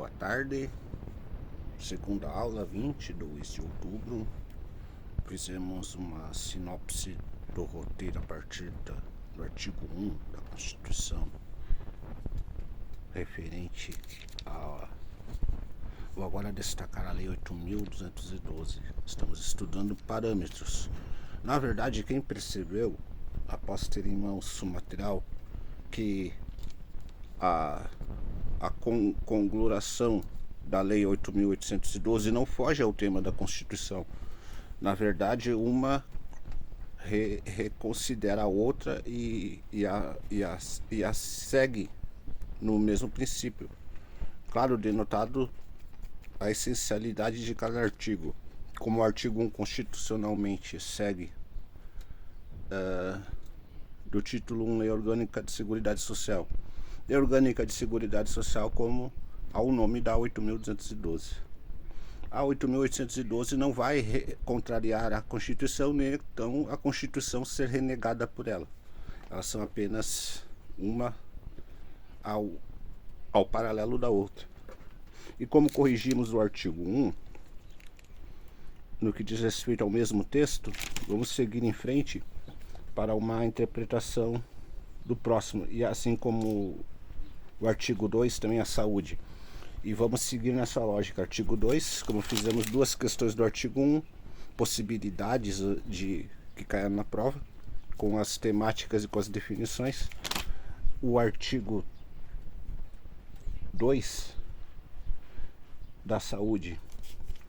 Boa tarde, segunda aula, 22 de outubro. Fizemos uma sinopse do roteiro a partir do artigo 1 da Constituição, referente a... Vou agora destacar a Lei 8.212. Estamos estudando parâmetros. Na verdade, quem percebeu, após ter em mãos o material, que a congluração da Lei 8.812 não foge ao tema da Constituição. Na verdade, uma reconsidera a outra e a segue no mesmo princípio. Claro, denotado a essencialidade de cada artigo. Como o artigo 1 constitucionalmente segue do título 1, Lei Orgânica de Seguridade Social. Lei Orgânica de Seguridade Social, como ao nome da 8.212. A 8.812 não vai contrariar a Constituição, nem então a Constituição ser renegada por ela. Elas são apenas uma ao paralelo da outra. E como corrigimos o artigo 1, no que diz respeito ao mesmo texto, vamos seguir em frente para uma interpretação do próximo, e assim como o artigo 2, também a saúde. E vamos seguir nessa lógica. Artigo 2, como fizemos duas questões do artigo 1, possibilidades que caiam na prova, com as temáticas e com as definições. O artigo 2 da saúde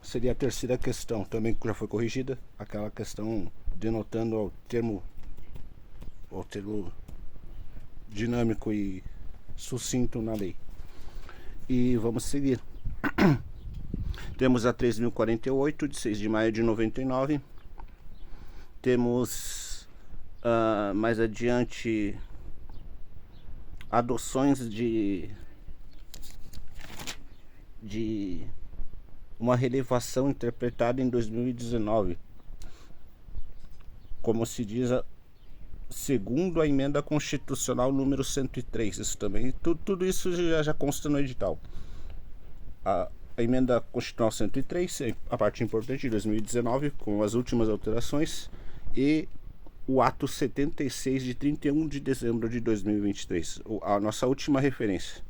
seria a terceira questão, também já foi corrigida, aquela questão denotando ao termo dinâmico e sucinto na lei. E vamos seguir. Temos a 3.048, de 6 de maio de 99. Temos mais adiante adoções de uma relevação interpretada em 2019, como se diz, segundo a emenda constitucional número 103. Isso também, tudo isso já consta no edital. A emenda constitucional 103, a parte importante, de 2019, com as últimas alterações, e o ato 76 de 31 de dezembro de 2023, a nossa última referência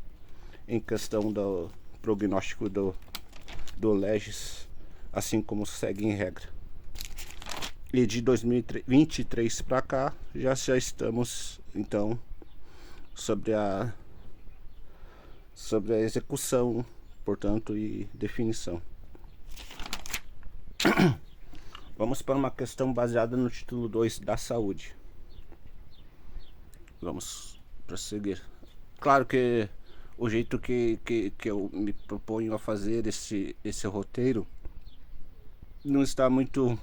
em questão do prognóstico do Legis, assim como segue em regra. E de 2023 para cá já estamos então sobre a execução, portanto, e definição. Vamos para uma questão baseada no título 2 da saúde. Vamos prosseguir. Claro que o jeito que eu me proponho a fazer esse roteiro não está muito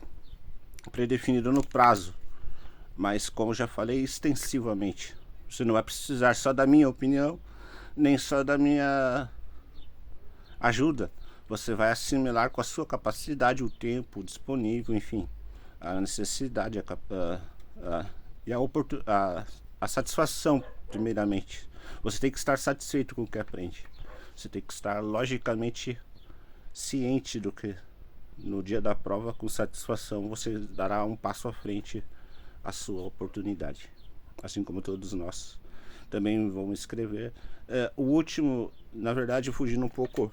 predefinido no prazo, mas como já falei, extensivamente. Você não vai precisar só da minha opinião, nem só da minha ajuda. Você vai assimilar com a sua capacidade o tempo disponível, enfim, a necessidade e a satisfação, primeiramente. Você tem que estar satisfeito com o que aprende. Você tem que estar logicamente ciente do que no dia da prova, com satisfação, você dará um passo à frente à sua oportunidade, assim como todos nós também vamos escrever. O último, na verdade, fugindo um pouco,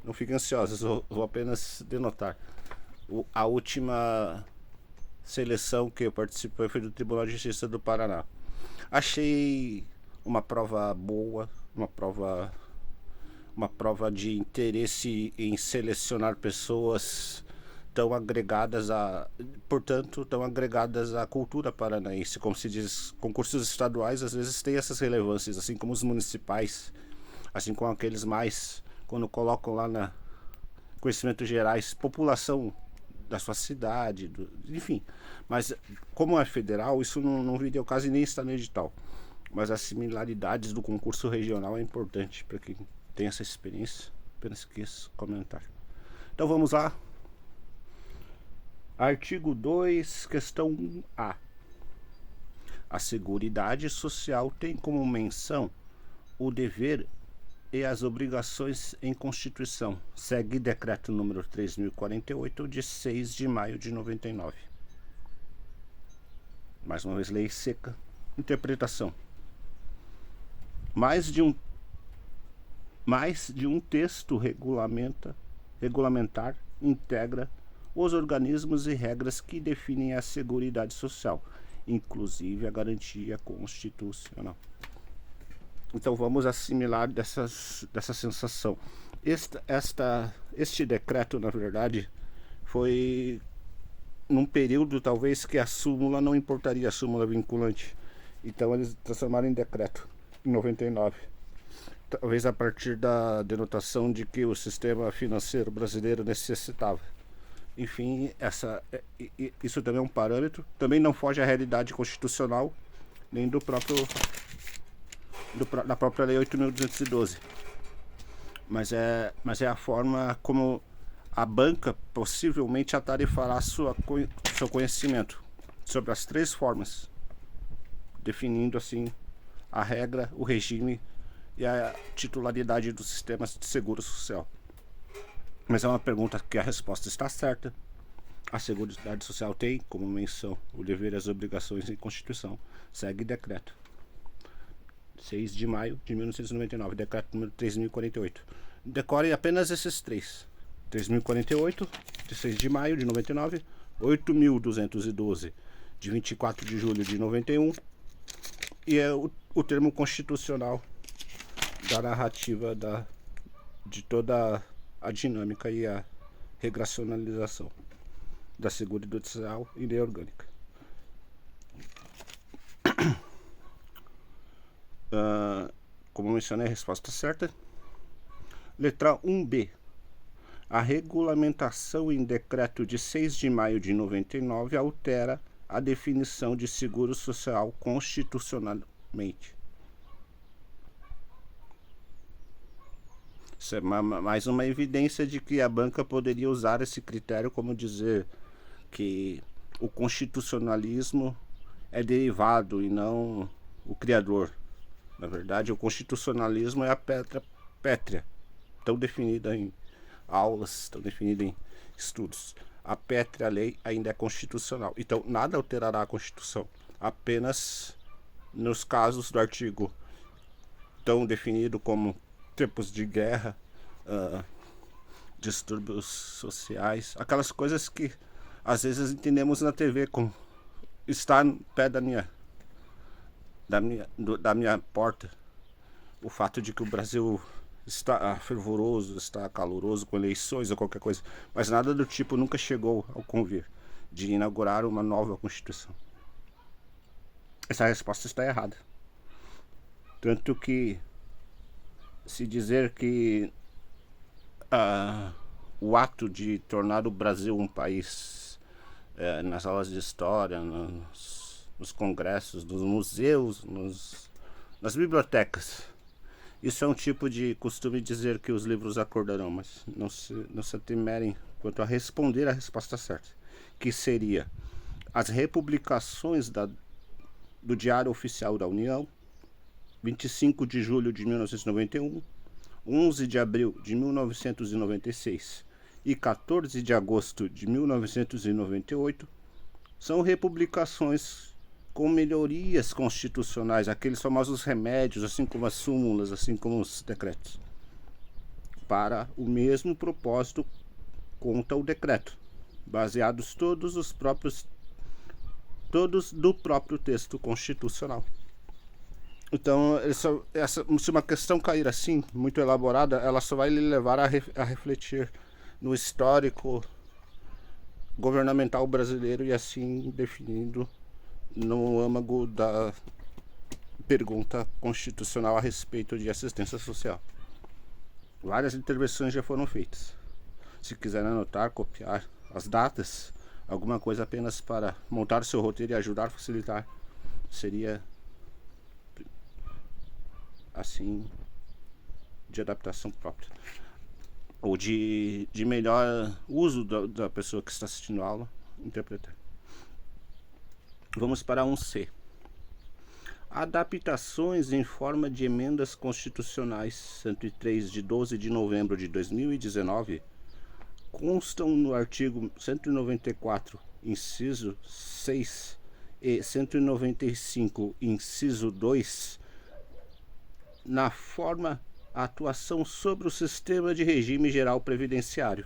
não fiquem ansiosos, vou apenas denotar. A última seleção que eu participei foi do Tribunal de Justiça do Paraná. Achei uma prova boa, uma prova de interesse em selecionar pessoas tão agregadas tão agregadas à cultura paranaense. Como se diz, concursos estaduais às vezes têm essas relevâncias, assim como os municipais, assim como aqueles mais, quando colocam lá na conhecimentos gerais, população da sua cidade, enfim. Mas como é federal, isso não viria ao caso e nem está no edital. Mas as similaridades do concurso regional é importante para quem tem essa experiência. Apenas quis comentar. Então vamos lá. Artigo 2, questão 1A. A Seguridade Social tem como menção o dever e as obrigações em Constituição. Segue decreto número 3048 de 6 de maio de 99. Mais uma vez, lei seca. Interpretação. Mais de um texto regulamentar integra os organismos e regras que definem a Seguridade Social, inclusive a garantia constitucional. Então vamos assimilar dessa sensação. Este decreto, na verdade, foi num período talvez que a súmula não importaria, a súmula vinculante. Então eles transformaram em decreto, em 99. Talvez a partir da denotação de que o sistema financeiro brasileiro necessitava. Enfim, isso também é um parâmetro. Também não foge à realidade constitucional, nem da própria Lei 8.212. Mas é a forma como a banca possivelmente atarifará seu conhecimento sobre as três formas, definindo assim a regra, o regime e a titularidade do sistema de seguro social. Mas é uma pergunta que a resposta está certa. A Seguridade Social tem como menção o dever e as obrigações em Constituição. Segue decreto 6 de maio de 1999, decreto número 3048. Decore apenas esses três. 3048, de 6 de maio de 99, 8.212, de 24 de julho de 91, e é o termo constitucional da narrativa de toda a dinâmica e a regracionalização da Seguridade Social e lei orgânica. Como mencionei, a resposta certa. Letra 1B. A regulamentação em decreto de 6 de maio de 99 altera a definição de seguro social constitucionalmente. Isso é mais uma evidência de que a banca poderia usar esse critério como dizer que o constitucionalismo é derivado e não o criador. Na verdade, o constitucionalismo é a pedra pétrea, tão definida em aulas, tão definida em estudos. A pétrea lei ainda é constitucional. Então, nada alterará a Constituição. Apenas nos casos do artigo tão definido como tempos de guerra, distúrbios sociais, aquelas coisas que às vezes entendemos na TV como está no pé da minha porta. O fato de que o Brasil está fervoroso, está caloroso com eleições ou qualquer coisa, mas nada do tipo nunca chegou ao convir de inaugurar uma nova Constituição. Essa resposta está errada. Tanto que se dizer que o ato de tornar o Brasil um país, nas aulas de história, nos congressos, nos museus, nas bibliotecas, isso é um tipo de costume dizer que os livros acordarão, mas não se temerem quanto a responder a resposta certa, que seria as republicações do Diário Oficial da União, 25 de julho de 1991, 11 de abril de 1996 e 14 de agosto de 1998, são republicações com melhorias constitucionais, aqueles famosos remédios, assim como as súmulas, assim como os decretos, para o mesmo propósito conta o decreto, baseados todos do próprio texto constitucional. Então, se uma questão cair assim, muito elaborada, ela só vai lhe levar a refletir no histórico governamental brasileiro e assim definindo no âmago da pergunta constitucional a respeito de assistência social. Várias intervenções já foram feitas. Se quiserem anotar, copiar as datas, alguma coisa apenas para montar seu roteiro e ajudar a facilitar, seria assim de adaptação própria ou de melhor uso da pessoa que está assistindo a aula interpretar. Vamos para 1C. Adaptações em forma de emendas constitucionais 103 de 12 de novembro de 2019 constam no artigo 194, inciso 6 e 195, inciso 2, na forma atuação sobre o sistema de regime geral previdenciário.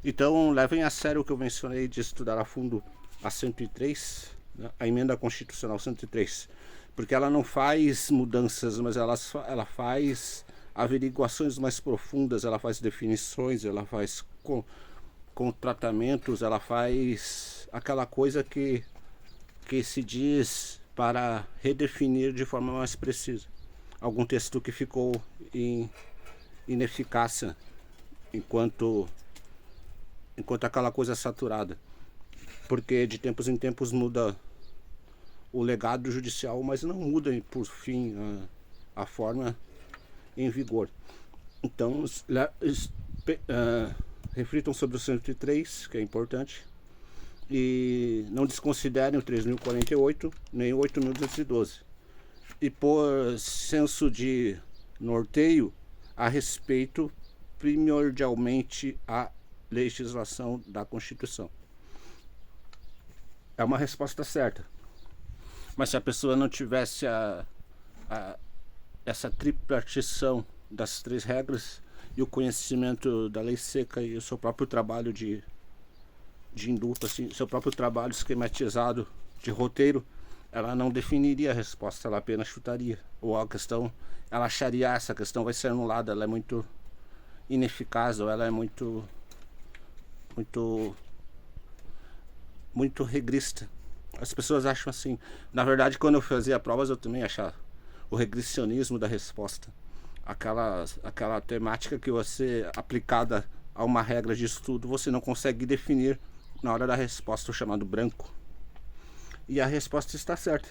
Então, levem a sério o que eu mencionei de estudar a fundo a 103, né, a emenda constitucional 103, porque ela não faz mudanças, mas ela faz averiguações mais profundas, ela faz definições, ela faz contratamentos, ela faz aquela coisa que se diz para redefinir de forma mais precisa algum texto que ficou em ineficácia enquanto aquela coisa saturada, porque de tempos em tempos muda o legado judicial, mas não muda por fim a forma em vigor. Então reflitam sobre o 103, que é importante, e não desconsiderem o 3.048 nem o 8.212, e por senso de norteio a respeito primordialmente a legislação da Constituição. É uma resposta certa, mas se a pessoa não tivesse essa tripartição das 3 regras e o conhecimento da lei seca e o seu próprio trabalho de indulto, assim, seu próprio trabalho esquematizado de roteiro, ela não definiria a resposta, ela apenas chutaria, ou a questão, ela acharia essa questão vai ser anulada, ela é muito ineficaz, ou ela é muito regrista. As pessoas acham assim. Na verdade, quando eu fazia provas, eu também achava o regressionismo da resposta, aquela temática que você, aplicada a uma regra de estudo, você não consegue definir na hora da resposta, o chamado branco. E a resposta está certa.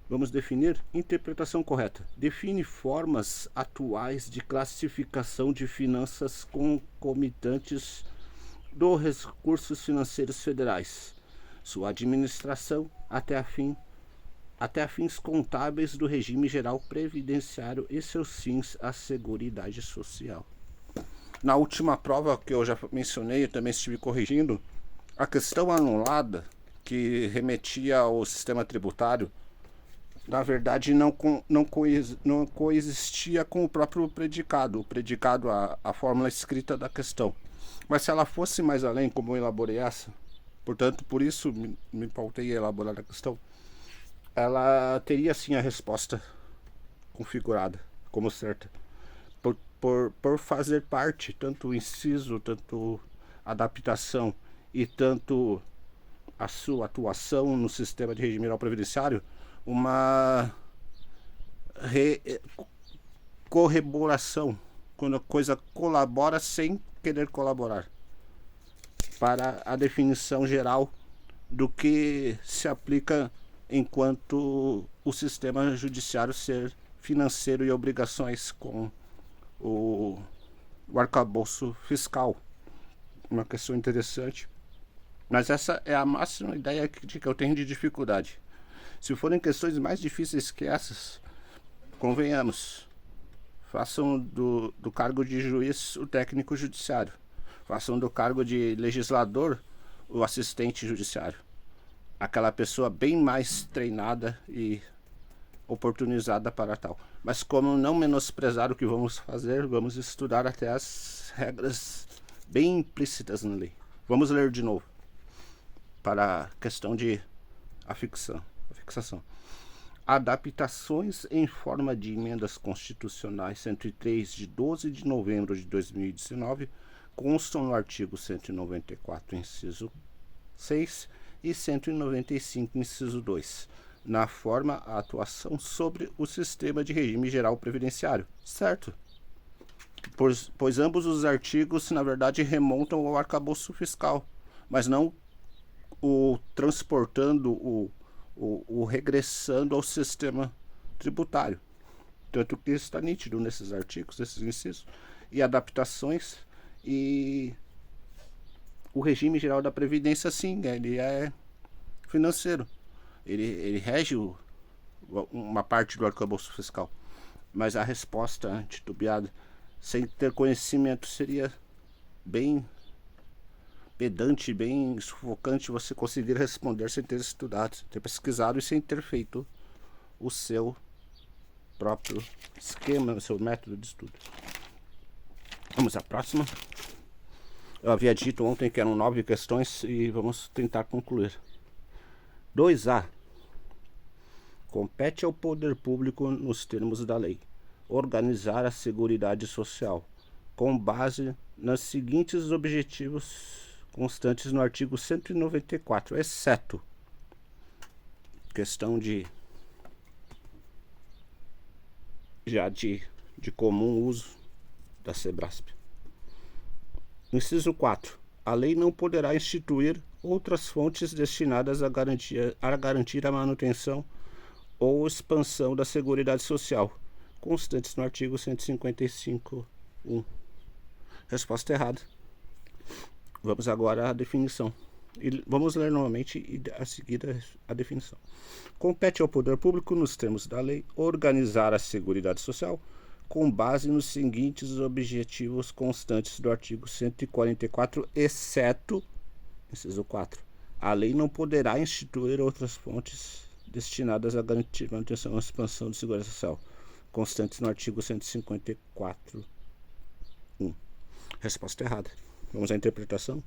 Vamos definir interpretação correta. Define formas atuais de classificação de finanças concomitantes dos recursos financeiros federais, sua administração até fins contábeis do regime geral previdenciário e seus fins à Seguridade Social. Na última prova que eu já mencionei, eu também estive corrigindo, a questão anulada que remetia ao sistema tributário, na verdade não coexistia com o próprio predicado, a fórmula escrita da questão. Mas se ela fosse mais além, como eu elaborei essa, portanto, por isso me pautei a elaborar a questão, ela teria sim a resposta configurada como certa, por fazer parte, tanto o inciso, tanto a adaptação e tanto a sua atuação no sistema de regime geral previdenciário, uma corroboração, quando a coisa colabora sem querer colaborar, para a definição geral do que se aplica enquanto o sistema judiciário ser financeiro e obrigações com o arcabouço fiscal. Uma questão interessante, mas essa é a máxima ideia que eu tenho de dificuldade. Se forem questões mais difíceis que essas, convenhamos, façam do cargo de juiz o técnico judiciário, façam do cargo de legislador o assistente judiciário, aquela pessoa bem mais treinada e oportunizada para tal. Mas como não menosprezar o que vamos fazer, vamos estudar até as regras bem implícitas na lei. Vamos ler de novo para a questão de fixação. Adaptações em forma de emendas constitucionais 103 de 12 de novembro de 2019 constam no artigo 194, inciso 6 e 195, inciso 2, na forma a atuação sobre o sistema de regime geral previdenciário, certo? Pois ambos os artigos, na verdade, remontam ao arcabouço fiscal, mas não o transportando, o regressando ao sistema tributário. Tanto que está nítido nesses artigos, nesses incisos, e adaptações, e o regime geral da Previdência, sim, ele é financeiro. Ele rege uma parte do arcabouço fiscal. Mas a resposta titubeada, sem ter conhecimento, seria bem pedante, bem sufocante você conseguir responder sem ter estudado, sem ter pesquisado e sem ter feito o seu próprio esquema, o seu método de estudo. Vamos à próxima. Eu havia dito ontem que eram 9 questões e vamos tentar concluir. 2A. Compete ao poder público, nos termos da lei, organizar a Seguridade Social, com base nos seguintes objetivos constantes no artigo 194, exceto questão de comum uso da SEBRASP. Inciso 4. A lei não poderá instituir outras fontes destinadas a garantir a manutenção ou expansão da Seguridade Social, constantes no artigo 155.1. Resposta errada. Vamos agora à definição. E vamos ler novamente e a seguir a definição. Compete ao poder público, nos termos da lei, organizar a Seguridade Social com base nos seguintes objetivos constantes do artigo 144, exceto, inciso 4, a lei não poderá instituir outras fontes destinadas a garantir a manutenção e expansão da Seguridade Social, constantes no artigo 154.1. Resposta errada. Vamos à interpretação.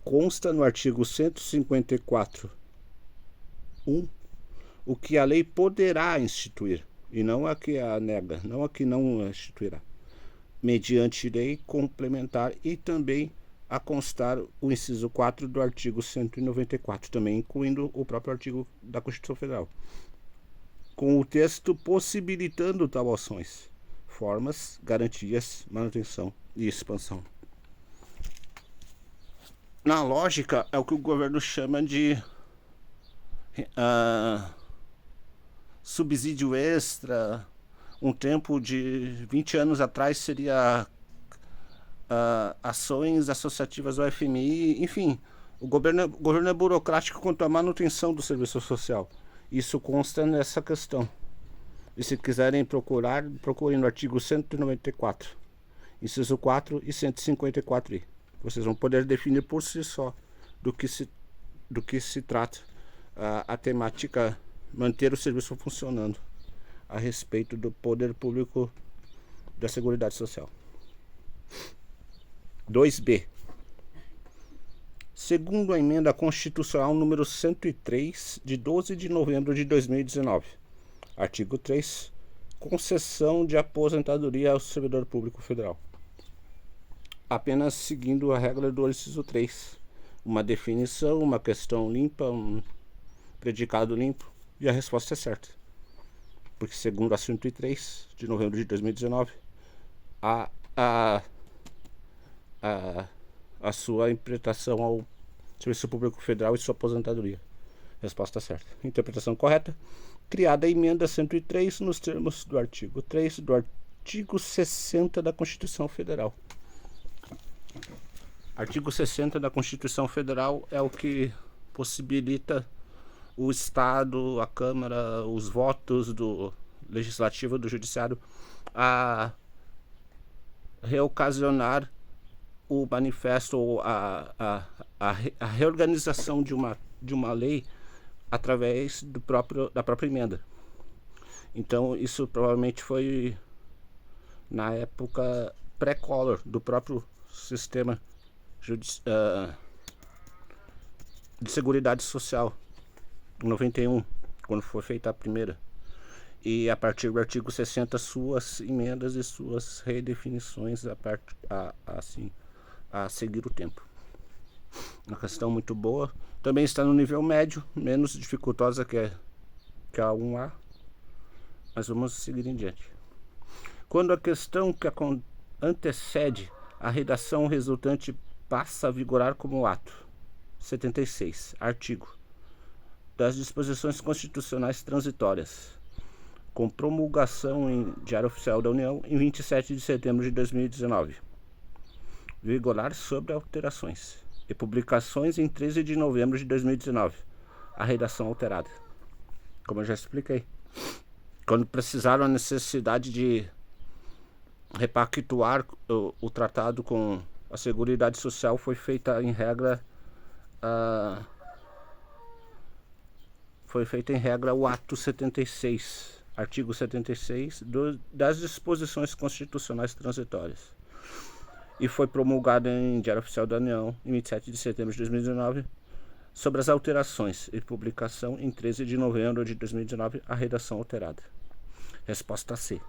Consta no artigo 154.1 o que a lei poderá instituir, e não a que a nega, não a que não instituirá, mediante lei complementar, e também a constar o inciso 4 do artigo 194, também incluindo o próprio artigo da Constituição Federal, com o texto possibilitando tal ações, formas, garantias, manutenção e expansão. Na lógica, é o que o governo chama de subsídio extra. Um tempo de 20 anos atrás seria ações associativas ao FMI. Enfim, o governo é burocrático quanto à manutenção do serviço social. Isso consta nessa questão. E se quiserem procurar, procurem no artigo 194, inciso 4 e 154i. Vocês vão poder definir por si só do que se trata a temática manter o serviço funcionando a respeito do poder público da Seguridade Social. 2B. Segundo a emenda constitucional número 103, de 12 de novembro de 2019, artigo 3, concessão de aposentadoria ao servidor público federal. Apenas seguindo a regra do inciso 3. Uma definição, uma questão limpa, um predicado limpo, e a resposta é certa. Porque segundo a 103 de novembro de 2019, a sua interpretação ao Serviço Público Federal e sua aposentadoria. Resposta certa. Interpretação correta. Criada a emenda 103 nos termos do artigo 3 do artigo 60 da Constituição Federal. Artigo 60 da Constituição Federal é o que possibilita o Estado, a Câmara, os votos do Legislativo, do Judiciário, a reocasionar o manifesto ou a reorganização de uma lei através da própria emenda. Então isso provavelmente foi na época pré-Collor do próprio sistema de Seguridade Social, em 91, quando foi feita a primeira. E a partir do artigo 60, suas emendas e suas redefinições a seguir o tempo. Uma questão muito boa. Também está no nível médio, menos dificultosa que a 1A. Mas vamos seguir em diante. Quando a questão que antecede a redação resultante passa a vigorar como ato. 76. Artigo. Das disposições constitucionais transitórias, com promulgação em Diário Oficial da União em 27 de setembro de 2019. Vigorar sobre alterações e publicações em 13 de novembro de 2019. a redação alterada. Como eu já expliquei. Quando precisaram a necessidade de repactuar o tratado com a Seguridade Social, foi feita em regra o ato 76, artigo 76 das disposições constitucionais transitórias, e foi promulgado em Diário Oficial da União em 27 de setembro de 2019, sobre as alterações e publicação em 13 de novembro de 2019, a redação alterada. Resposta C.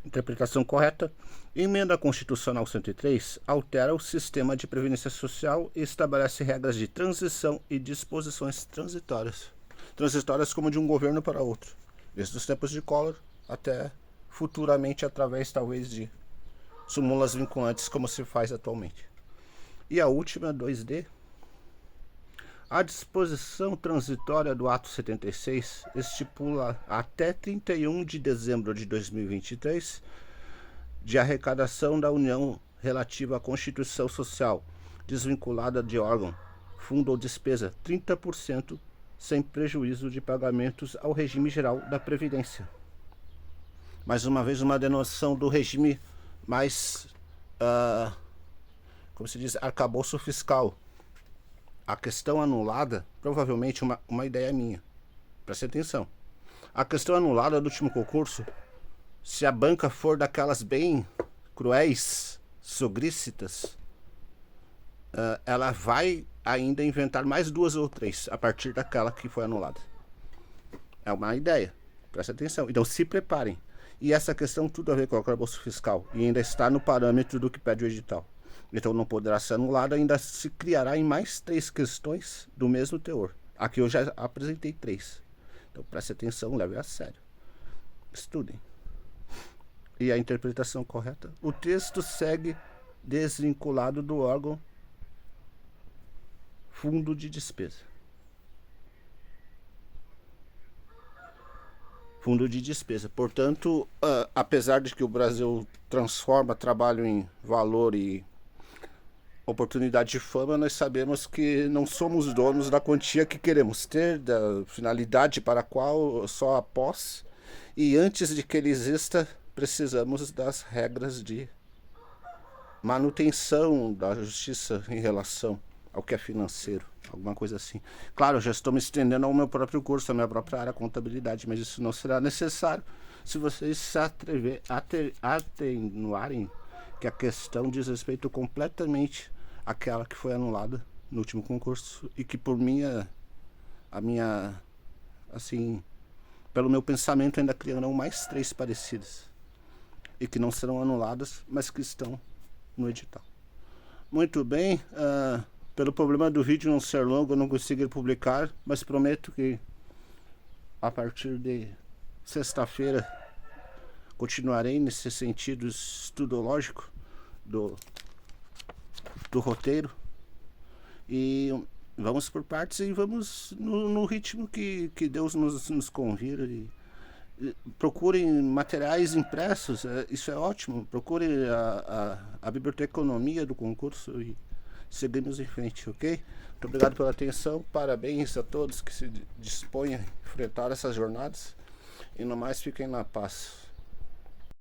Interpretação correta. Emenda Constitucional 103 altera o sistema de previdência social e estabelece regras de transição e disposições transitórias. Transitórias como de um governo para outro, desde os tempos de Collor até futuramente através talvez de súmulas vinculantes, como se faz atualmente. E a última, 2D. A disposição transitória do ato 76 estipula até 31 de dezembro de 2023 de arrecadação da União relativa à Constituição Social, desvinculada de órgão, fundo ou despesa, 30%, sem prejuízo de pagamentos ao regime geral da Previdência. Mais uma vez, uma denoção do regime mais, como se diz, arcabouço fiscal. A questão anulada, provavelmente uma ideia minha, preste atenção. A questão anulada do último concurso, se a banca for daquelas bem cruéis, sogrícitas, ela vai ainda inventar mais 2 ou 3 a partir daquela que foi anulada. É uma ideia, preste atenção. Então se preparem. E essa questão tudo a ver com o arcabouço fiscal, e ainda está no parâmetro do que pede o edital. Então não poderá ser anulada, ainda se criará em mais 3 questões do mesmo teor. Aqui eu já apresentei 3. Então preste atenção, leve a sério. Estudem. E a interpretação correta? O texto segue desvinculado do órgão fundo de despesa. Fundo de despesa. Portanto, apesar de que o Brasil transforma trabalho em valor e oportunidade de fama, nós sabemos que não somos donos da quantia que queremos ter, da finalidade para a qual só após e antes de que ele exista, precisamos das regras de manutenção da justiça em relação ao que é financeiro, alguma coisa assim. Claro, eu já estou me estendendo ao meu próprio curso, à minha própria área, contabilidade, mas isso não será necessário se vocês se atenuarem que a questão diz respeito completamente àquela que foi anulada no último concurso e que por pelo meu pensamento ainda criarão mais 3 parecidas e que não serão anuladas, mas que estão no edital. Muito bem, pelo problema do vídeo não ser longo eu não consegui publicar, mas prometo que a partir de sexta-feira continuarei nesse sentido estudológico do roteiro, e vamos por partes e vamos no ritmo que Deus nos convida. E procurem materiais impressos, isso é ótimo. Procurem a biblioteconomia do concurso e seguimos em frente, ok? Muito obrigado pela atenção, parabéns a todos que se dispõem a enfrentar essas jornadas e no mais fiquem na paz.